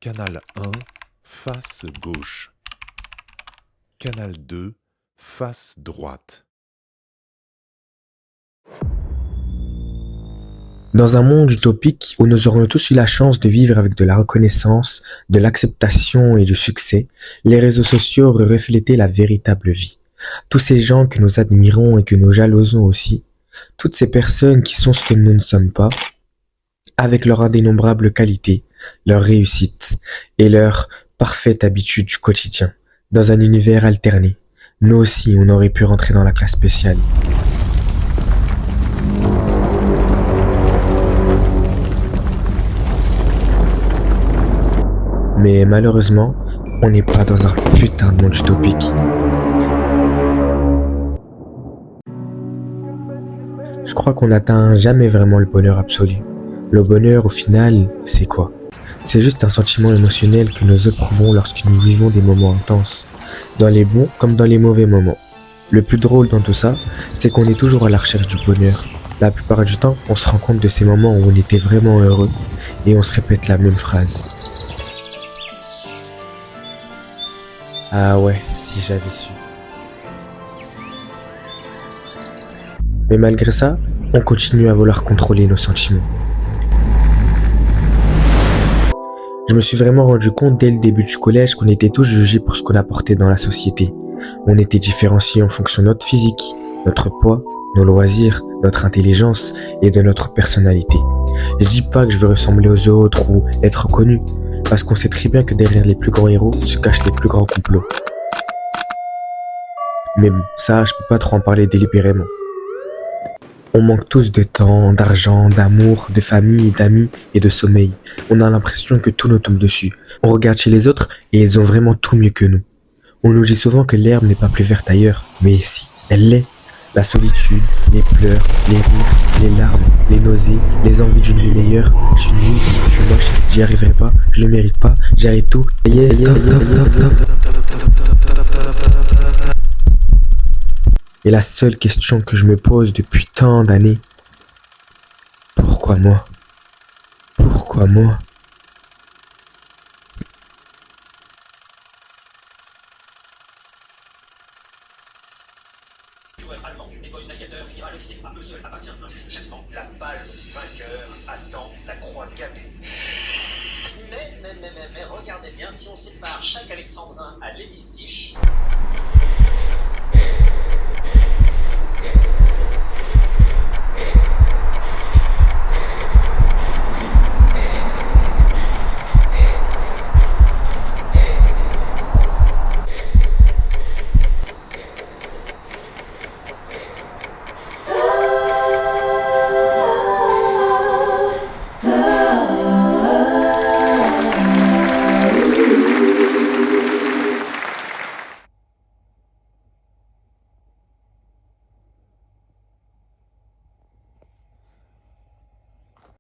Canal 1, face gauche. Canal 2, face droite. Dans un monde utopique où nous aurions tous eu la chance de vivre avec de la reconnaissance, de l'acceptation et du succès, les réseaux sociaux auraient reflété la véritable vie. Tous ces gens que nous admirons et que nous jalousons aussi, toutes ces personnes qui sont ce que nous ne sommes pas, avec leurs indénombrables qualités, leur réussite et leur parfaite habitude du quotidien, dans un univers alterné. Nous aussi, on aurait pu rentrer dans la classe spéciale. Mais malheureusement, on n'est pas dans un putain de monde utopique. Je crois qu'on n'atteint jamais vraiment le bonheur absolu. Le bonheur, au final, c'est quoi? C'est juste un sentiment émotionnel que nous éprouvons lorsque nous vivons des moments intenses, dans les bons comme dans les mauvais moments. Le plus drôle dans tout ça, c'est qu'on est toujours à la recherche du bonheur. La plupart du temps, on se rend compte de ces moments où on était vraiment heureux et on se répète la même phrase. Ah ouais, si j'avais su. Mais malgré ça, on continue à vouloir contrôler nos sentiments. Je me suis vraiment rendu compte dès le début du collège qu'on était tous jugés pour ce qu'on apportait dans la société. On était différenciés en fonction de notre physique, notre poids, nos loisirs, notre intelligence et de notre personnalité. Je dis pas que je veux ressembler aux autres ou être connu, parce qu'on sait très bien que derrière les plus grands héros se cachent les plus grands complots. Mais bon, ça, je peux pas trop en parler délibérément. On manque tous de temps, d'argent, d'amour, de famille, d'amis et de sommeil. On a l'impression que tout nous tombe dessus. On regarde chez les autres et ils ont vraiment tout mieux que nous. On nous dit souvent que l'herbe n'est pas plus verte ailleurs, mais si, elle l'est. La solitude, les pleurs, les rires, les larmes, les nausées, les envies d'une vie meilleure. Je suis nul, je suis moche, j'y arriverai pas, je le mérite pas, j'arrête tout. Yes, stop. Et la seule question que je me pose depuis tant d'années, pourquoi moi? Pourquoi moi? Joueur allemand, les boys navigateurs finira laissé un peu seul à partir d'un juste chassement. La balle vainqueur attend la croix gammée. Mais, regardez bien, si on sépare chaque alexandrin à l'hémistiche...